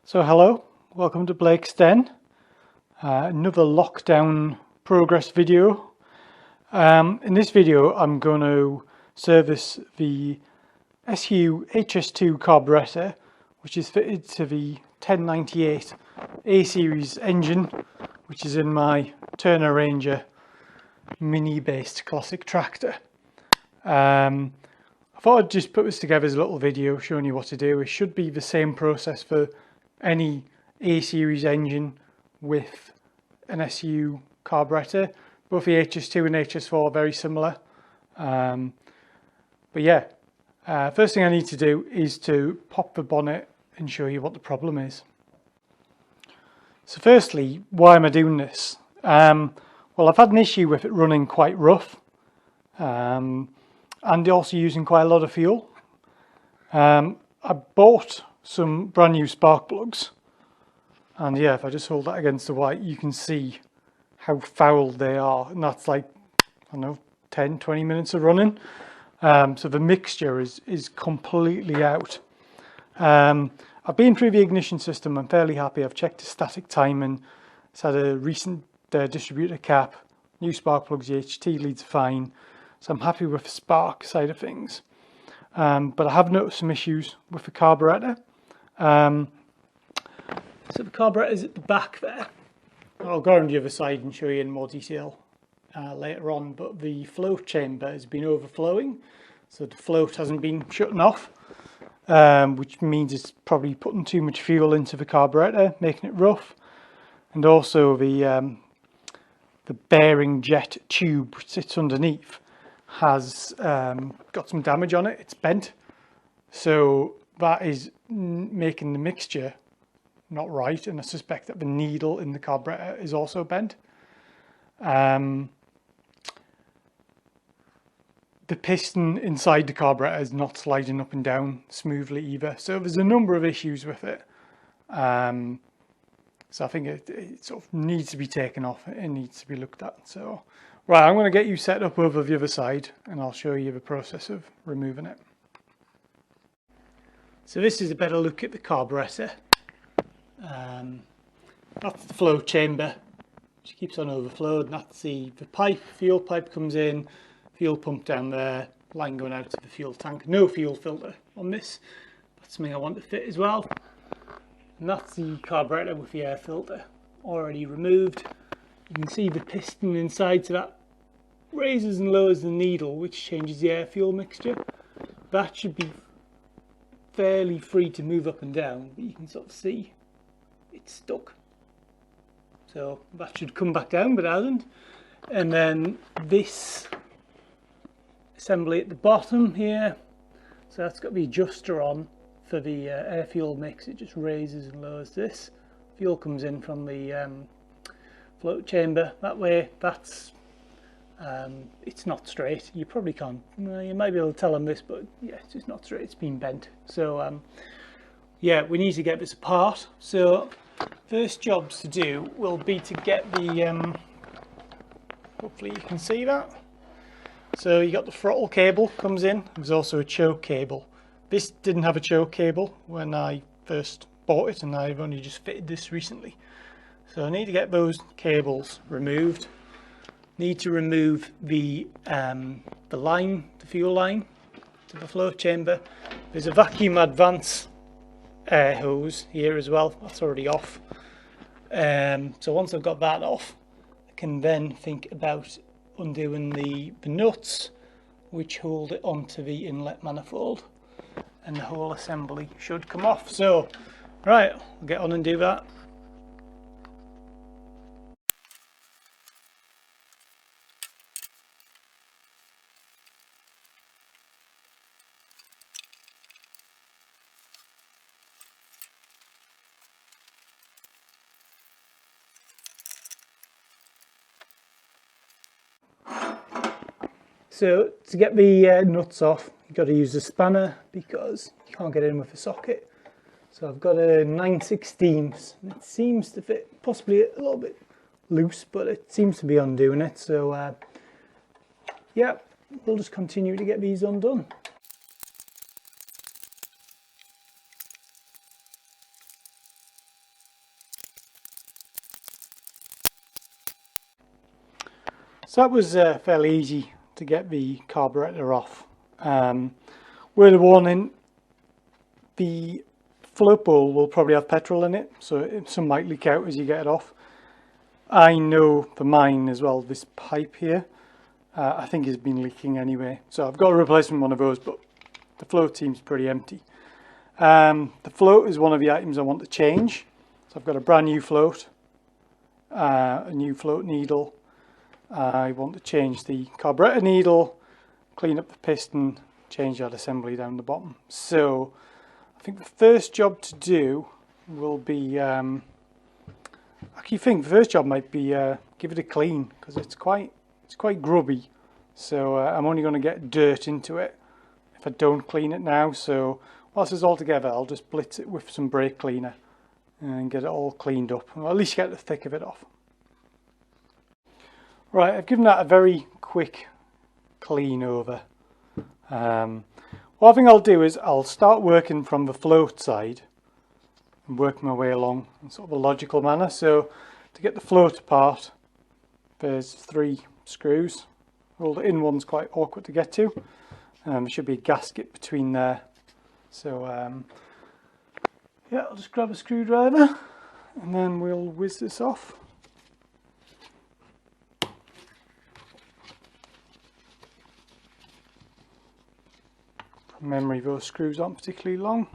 So hello, welcome to Blake's Den, another lockdown progress video. In this video I'm going to service the SU HS2 carburetor, which is fitted to the 1098 A series engine, which is in my Turner Ranger mini based classic tractor. I thought I'd just put this together as a little video showing you what to do. It should be the same process for any A series engine with an SU carburetor. Both the HS2 and HS4 are very similar. But yeah, first thing I need to do is to pop the bonnet and show you what the problem is. So firstly, why am I doing this? Well, I've had an issue with it running quite rough and also using quite a lot of fuel. I bought some brand new spark plugs, and yeah, if I just hold that against the white, you can see how foul they are, and that's like, I don't know, 10-20 minutes of running. So the mixture is completely out. I've been through the ignition system. I'm fairly happy. I've checked the static time, and it's had a recent distributor cap, new spark plugs, the HT leads fine, so I'm happy with the spark side of things. But I have noticed some issues with the carburetor. So the carburetor is at the back there. I'll go around the other side and show you in more detail later on, but the float chamber has been overflowing, so the float hasn't been shutting off, which means it's probably putting too much fuel into the carburetor, making it rough. And also the bearing jet tube which sits underneath has got some damage on it. It's bent, so that is making the mixture not right, and I suspect that the needle in the carburetor is also bent. The piston inside the carburetor is not sliding up and down smoothly either, so there's a number of issues with it. So I think it sort of needs to be taken off. It needs to be looked at. So right, I'm going to get you set up over the other side and I'll show you the process of removing it. So this is a better look at the carburetor. That's the flow chamber, which keeps on overflowed, and that's the pipe. Fuel pipe comes in, fuel pump down there, line going out to the fuel tank. No fuel filter on this. That's something I want to fit as well. And that's the carburetor with the air filter already removed. You can see the piston inside, so that raises and lowers the needle, which changes the air fuel mixture. That should be fairly free to move up and down, but you can sort of see it's stuck. So that should come back down, but it hasn't. And then this assembly at the bottom here, so that's got the adjuster on for the air fuel mix. It just raises and lowers this. Fuel comes in from the float chamber that way. That's it's not straight. You probably can't, you might be able to tell on this, but yeah, it's just not straight. It's been bent. So yeah, we need to get this apart. So first jobs to do will be to get the hopefully you can see that. So you got the throttle cable comes in. There's also a choke cable. This didn't have a choke cable when I first bought it, and I've only just fitted this recently. So I need to get those cables removed. Need to remove the line, the fuel line to the flow chamber. There's a vacuum advance air hose here as well. That's already off. So once I've got that off, I can then think about undoing the nuts which hold it onto the inlet manifold, and the whole assembly should come off. So right, I'll get on and do that. So to get the nuts off, you've got to use a spanner because you can't get in with a socket. So I've got a 9/16, and it seems to fit, possibly a little bit loose, but it seems to be undoing it. So yeah, we'll just continue to get these undone. So that was fairly easy to get the carburetor off. Word of warning, the float bowl will probably have petrol in it, so some might leak out as you get it off. I know for mine as well, this pipe here, I think has been leaking anyway. So I've got a replacement one of those, but the float seems pretty empty. The float is one of the items I want to change. So I've got a brand new float, a new float needle. I want to change the carburetor needle, clean up the piston, change that assembly down the bottom. So I think the first job to do will be, I actually think the first job might be give it a clean, because it's quite grubby. So I'm only going to get dirt into it if I don't clean it now. So whilst it's all together, I'll just blitz it with some brake cleaner and get it all cleaned up, or at least get the thick of it off. Right, I've given that a very quick clean over. What I think I'll do is I'll start working from the float side and work my way along in sort of a logical manner. So to get the float apart, there's 3 screws. Well, the in one's quite awkward to get to. There should be a gasket between there. So yeah, I'll just grab a screwdriver and then we'll whiz this off. From memory, those screws aren't particularly long.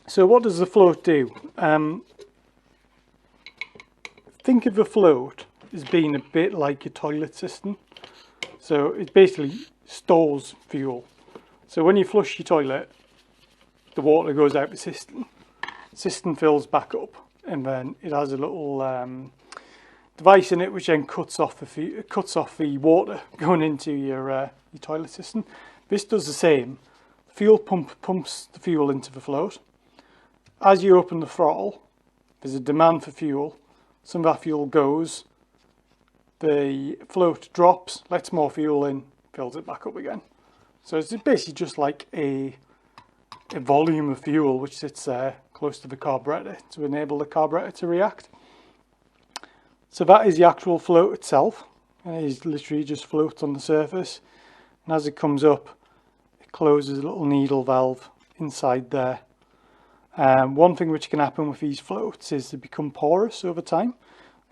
So what does the float do? Think of the float as being a bit like a toilet cistern. So it basically stores fuel. So when you flush your toilet, the water goes out the cistern fills back up, and then it has a little device in it which then cuts off the water going into your toilet cistern. This does the same. The fuel pump pumps the fuel into the float. As you open the throttle, there's a demand for fuel. Some of that fuel goes, the float drops, lets more fuel in, fills it back up again. So it's basically just like a volume of fuel which sits there close to the carburetor to enable the carburetor to react. So that is the actual float itself. It is literally just floats on the surface, and as it comes up, it closes a little needle valve inside there. One thing which can happen with these floats is they become porous over time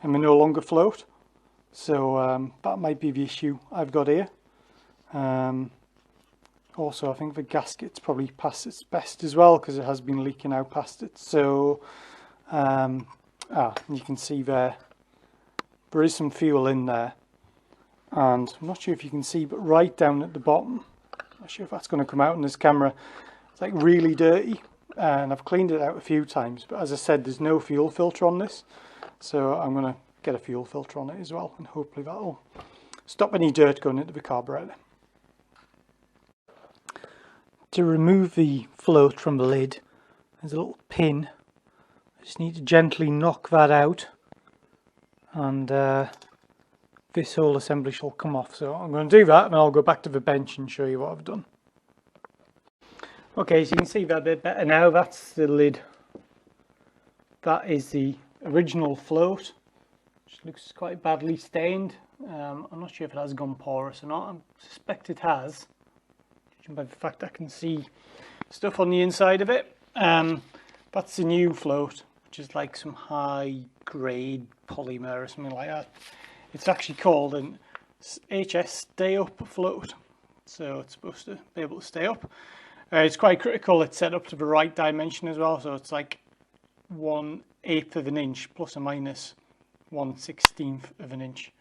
and they no longer float. So that might be the issue I've got here. Also, I think the gasket's probably past its best as well, because it has been leaking out past it. So you can see there is some fuel in there, and I'm not sure if you can see, but right down at the bottom, I'm not sure if that's going to come out in this camera, it's like really dirty, and I've cleaned it out a few times, but as I said, there's no fuel filter on this, so I'm going to get a fuel filter on it as well, and hopefully that'll stop any dirt going into the carburetor. To remove the float from the lid, there's a little pin. I just need to gently knock that out, and this whole assembly shall come off. So I'm going to do that, and I'll go back to the bench and show you what I've done. Okay, so you can see that a bit better now. That's the lid. That is the original float, which looks quite badly stained. I'm not sure if it has gone porous or not. I suspect it has, by the fact I can see stuff on the inside of it. That's the new float, which is like some high grade polymer or something like that. It's actually called an HS stay up float, so it's supposed to be able to stay up. It's quite critical it's set up to the right dimension as well, so it's like 1/8 of an inch plus or minus 1/16 of an inch.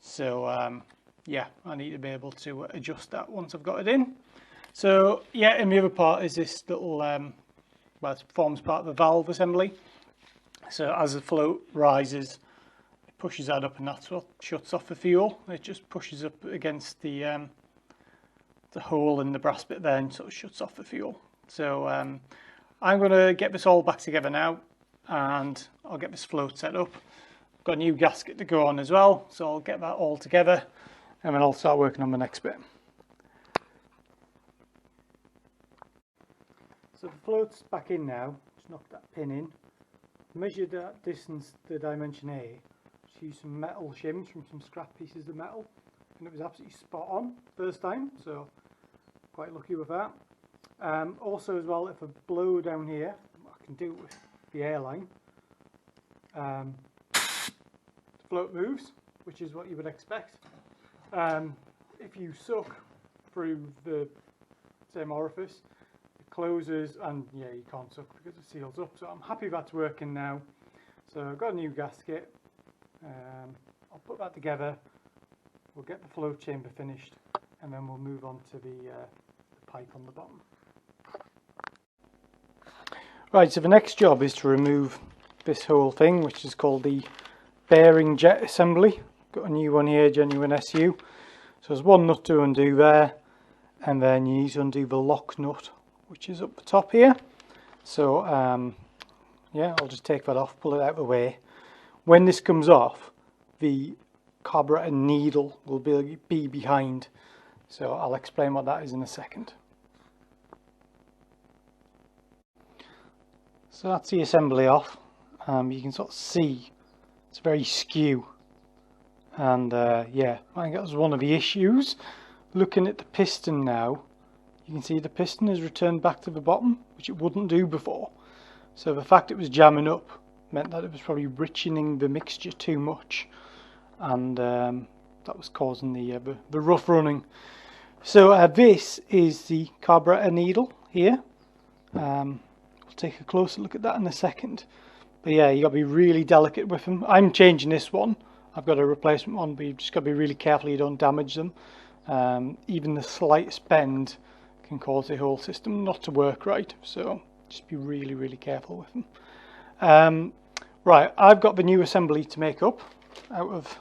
So yeah, I need to be able to adjust that once I've got it in. So yeah, and the other part is this little, well, it forms part of the valve assembly. So as the float rises, it pushes that up, and that's what shuts off the fuel. It just pushes up against the hole in the brass bit there and sort of shuts off the fuel. So I'm going to get this all back together now, and I'll get this float set up. I've got a new gasket to go on as well, so I'll get that all together, and then I'll start working on the next bit. So the float's back in now. Just knock that pin in. measured that distance, the dimension A, just used some metal shims from some scrap pieces of metal, and it was absolutely spot on first time, so quite lucky with that. Also as well, if I blow down here, I can do it with the airline, the float moves, which is what you would expect. If you suck through the same orifice, it closes, and yeah, you can't suck because it seals up. So I'm happy that's working now. So I've got a new gasket. I'll put that together. We'll get the float chamber finished, and then we'll move on to the pipe on the bottom. Right, so the next job is to remove this whole thing, which is called the bearing jet assembly. Got a new one here, genuine SU. So there's one nut to undo there, and then you need to undo the lock nut, which is up the top here. So yeah, I'll just take that off, pull it out of the way. When this comes off, the carburetor needle will be behind. So I'll explain what that is in a second. So that's the assembly off. You can sort of see it's very skew, and yeah, I think that was one of the issues. Looking at the piston now, you can see the piston has returned back to the bottom, which it wouldn't do before. So the fact it was jamming up meant that it was probably richening the mixture too much, and that was causing the rough running. So this is the carburetor needle here. We'll take a closer look at that in a second. But yeah, you got to be really delicate with them. I'm changing this one. I've got a replacement one, but you've just got to be really careful you don't damage them. Even the slightest bend can cause the whole system not to work right. So just be really, really careful with them. Right, I've got the new assembly to make up out of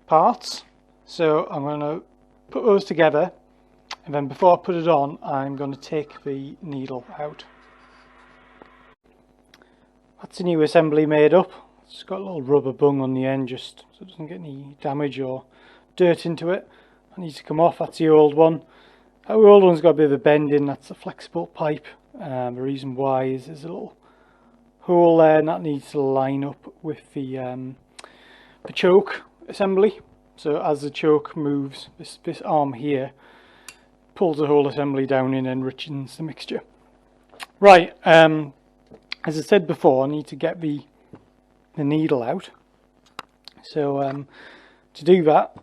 parts. So I'm going to put those together, and then before I put it on, I'm going to take the needle out. That's a new assembly made up. It's got a little rubber bung on the end just so it doesn't get any damage or dirt into it. That needs to come off. That's the old one. That old one's got a bit of a bend in. That's a flexible pipe. The reason why is there's a little hole there, and that needs to line up with the choke assembly. So as the choke moves, this arm here pulls the whole assembly down in and richens the mixture. Right, as I said before, I need to get the needle out. So to do that,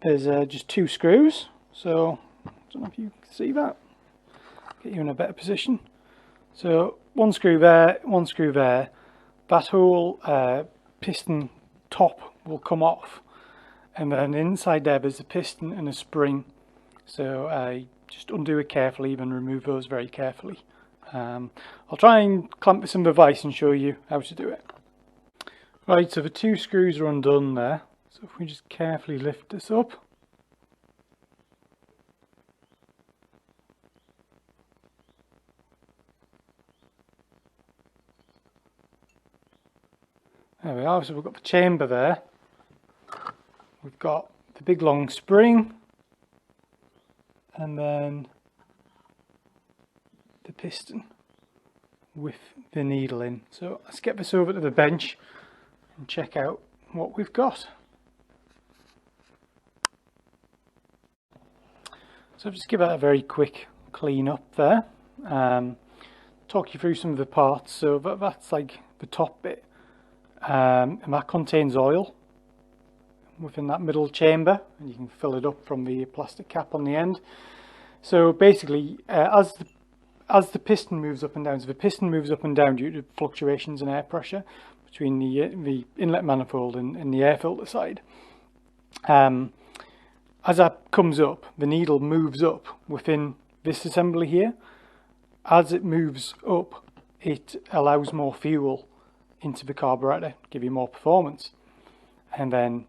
there's just 2 screws. So I don't know if you can see that. Get you in a better position. So 1 screw there, 1 screw there. That whole piston top will come off, and then inside there's a piston and a spring. So I just undo it carefully and remove those very carefully. I'll try and clamp with some device and show you how to do it. Right, so the 2 screws are undone there. So if we just carefully lift this up. There we are, so we've got the chamber there. We've got the big long spring, and then the piston with the needle in. So let's get this over to the bench and check out what we've got. So I'll just give that a very quick clean up there. Talk you through some of the parts. So that's like the top bit, and that contains oil within that middle chamber, and you can fill it up from the plastic cap on the end. So basically, as the piston moves up and down, so the piston moves up and down due to fluctuations in air pressure between the inlet manifold and the air filter side. As that comes up, the needle moves up within this assembly here. As it moves up, it allows more fuel into the carburetor, give you more performance. And then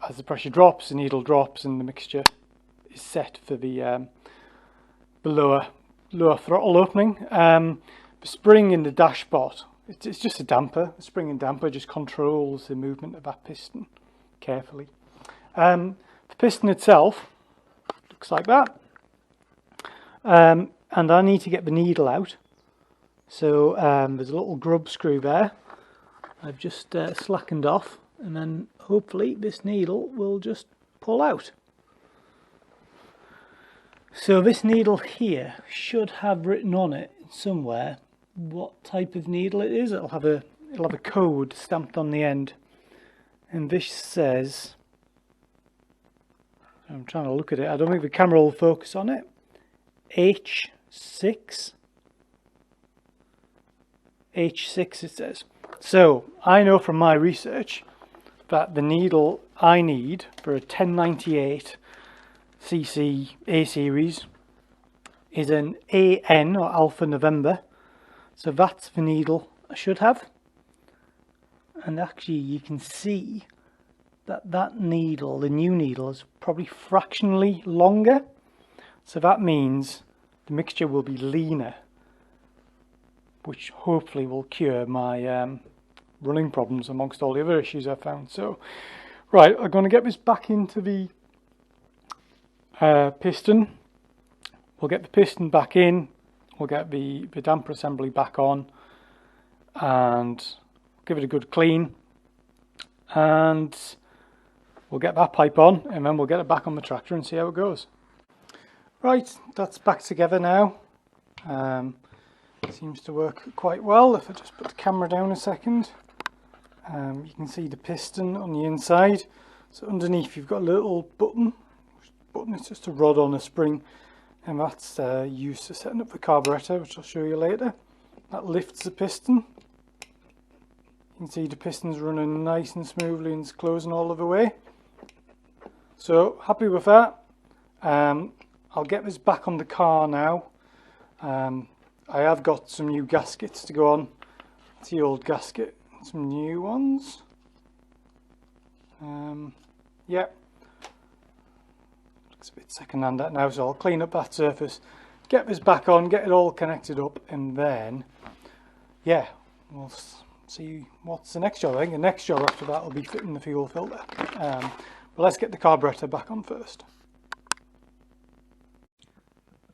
as the pressure drops, the needle drops, and the mixture is set for the lower throttle opening. The spring in the dashpot, it's just a damper. The spring and damper just controls the movement of that piston carefully. The piston itself looks like that, and I need to get the needle out. So there's a little grub screw there. I've just slackened off, and then hopefully this needle will just pull out. So this needle here should have written on it somewhere what type of needle it is. It'll have a code stamped on the end, and this says, I'm trying to look at it, I don't think the camera will focus on it, H6 it says. So I know from my research that the needle I need for a 1098cc A series is an AN, or Alpha November. So that's the needle I should have. And actually you can see that needle, the new needle, is probably fractionally longer. So that means the mixture will be leaner, which hopefully will cure my running problems amongst all the other issues I've found. So, right, I'm going to get this back into the piston. We'll get the piston back in, we'll get the damper assembly back on, and give it a good clean, and we'll get that pipe on, and then we'll get it back on the tractor and see how it goes. Right, that's back together now. Seems to work quite well. If I just put the camera down a second, you can see the piston on the inside. So underneath you've got a little button. It's just a rod on a spring, and that's used for setting up the carburetor, which I'll show you later. That lifts the piston. You can see the piston's running nice and smoothly and it's closing all of the way. So happy with that. I'll get this back on the car now. I have got some new gaskets to go on. It's the old gasket, some new ones. Yeah, looks a bit second hand that now, so I'll clean up that surface, get this back on, get it all connected up, and then yeah, we'll see what's the next job. I think the next job after that will be fitting the fuel filter. But let's get the carburetor back on first.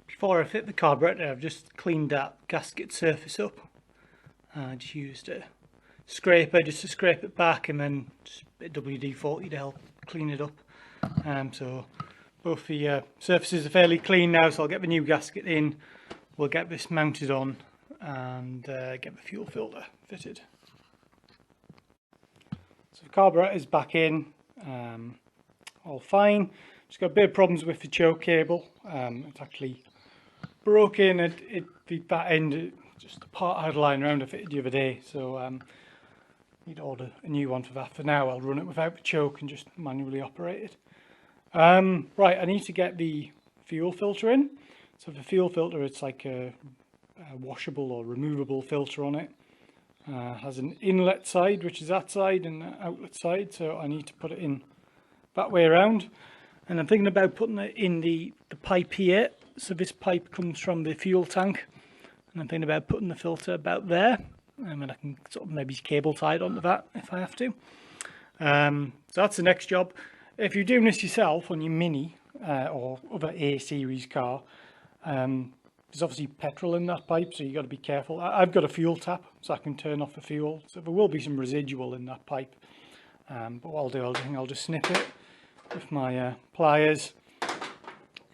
Before I fit the carburetor, I've just cleaned that gasket surface up. I just used a scraper just to scrape it back, and then just a bit of WD-40 to help clean it up. So both the surfaces are fairly clean now, so I'll get the new gasket in, we'll get this mounted on, and get the fuel filter fitted. So the carburetor is back in, all fine. Just got a bit of problems with the choke cable. It's actually broken at that end, just the part I had lying around I fitted the other day, so need to order a new one for that. For now I'll run it without the choke and just manually operate it. Right, I need to get the fuel filter in. So the fuel filter, it's like a washable or removable filter on it. Has an inlet side, which is that side, and an outlet side, so I need to put it in that way around. And I'm thinking about putting it in the pipe here. So this pipe comes from the fuel tank, and I'm thinking about putting the filter about there, and then I can sort of maybe cable tie it onto that if I have to. So that's the next job. If you're doing this yourself on your Mini or other A series car, there's obviously petrol in that pipe, so you've got to be careful. I've got a fuel tap, so I can turn off the fuel, so there will be some residual in that pipe. But what I'll do, I'll just snip it with my pliers,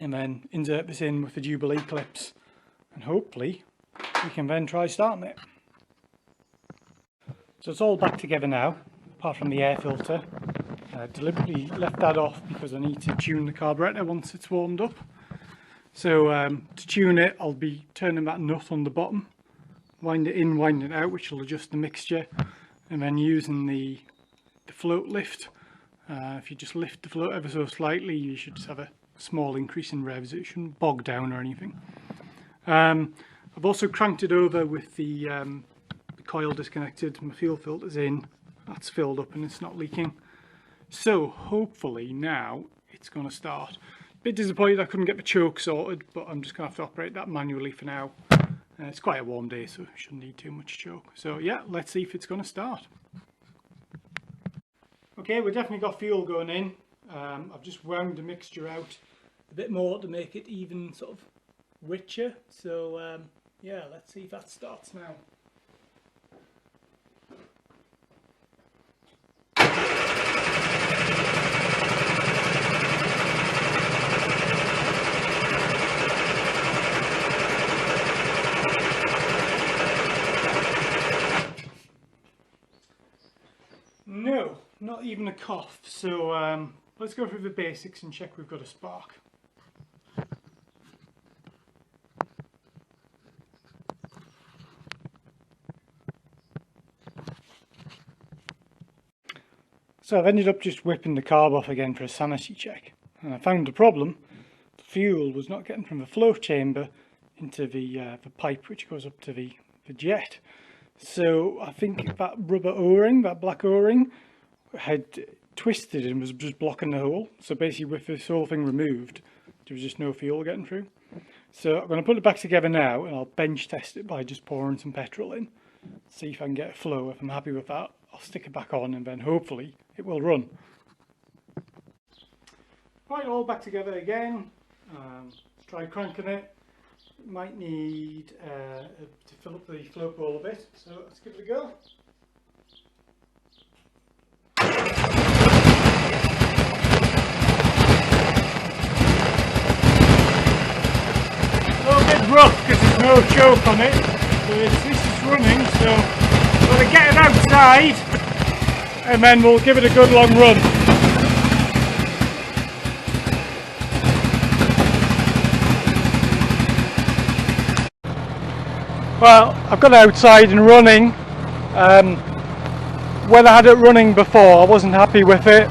and then insert this in with the Jubilee clips, and hopefully we can then try starting it. So it's all back together now, apart from the air filter. I deliberately left that off because I need to tune the carburetor once it's warmed up. So to tune it, I'll be turning that nut on the bottom, wind it in, wind it out, which will adjust the mixture, and then using the float lift. If you just lift the float ever so slightly, you should just have a small increase in revs. It shouldn't bog down or anything. I've also cranked it over with the coil disconnected, my fuel filter's in, that's filled up and it's not leaking. So hopefully now it's going to start. A bit disappointed I couldn't get the choke sorted, but I'm just going to have to operate that manually for now. It's quite a warm day, so it shouldn't need too much choke. So yeah, let's see if it's going to start. Okay, we've definitely got fuel going in. I've just wound the mixture out a bit more to make it even sort of richer. So Yeah, let's see if that starts now. No, not even a cough. So let's go through the basics and check we've got a spark. So I've ended up just whipping the carb off again for a sanity check, and I found the problem. The fuel was not getting from the flow chamber into the pipe which goes up to the jet. So I think that rubber O-ring, that black O-ring, had twisted and was just blocking the hole. So basically with this whole thing removed, there was just no fuel getting through. So I'm going to put it back together now, and I'll bench test it by just pouring some petrol in. See if I can get a flow. If I'm happy with that, I'll stick it back on and then hopefully it will run. Right, all back together again. Let's try cranking it. It might need to fill up the float bowl a bit, so let's give it a go. A little bit rough because there's no choke on it, but this is running, so I'm going to get it outside and then we'll give it a good long run. Well, I've got it outside and running. When I had it running before, I wasn't happy with it.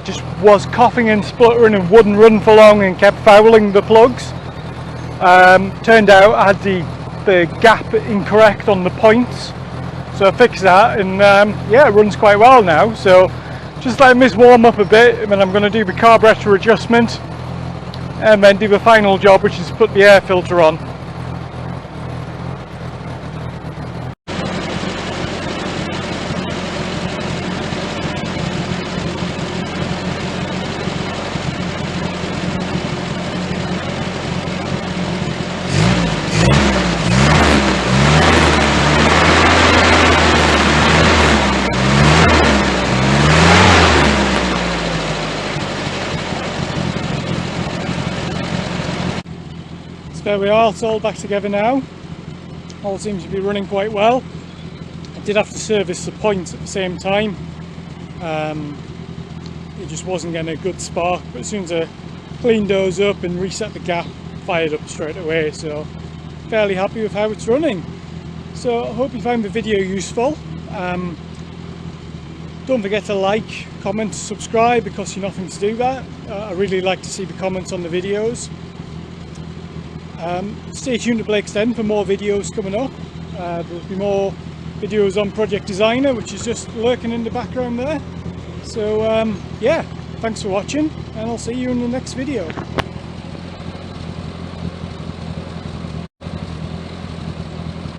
Just was coughing and spluttering and wouldn't run for long and kept fouling the plugs. Turned out I had the gap incorrect on the points, so I fixed that, and yeah, it runs quite well now. So just letting this warm up a bit, and then I'm going to do the carburetor adjustment and then do the final job, which is put the air filter on. There we are, it's all back together now. All seems to be running quite well. I did have to service the points at the same time. It just wasn't getting a good spark, but as soon as I cleaned those up and reset the gap, fired up straight away, so fairly happy with how it's running. So I hope you found the video useful. Don't forget to like, comment, subscribe. It costs you nothing to do that. I really like to see the comments on the videos. Stay tuned to Blake's Den for more videos coming up. There'll be more videos on Project Designer, which is just lurking in the background there. So yeah, thanks for watching, and I'll see you in the next video.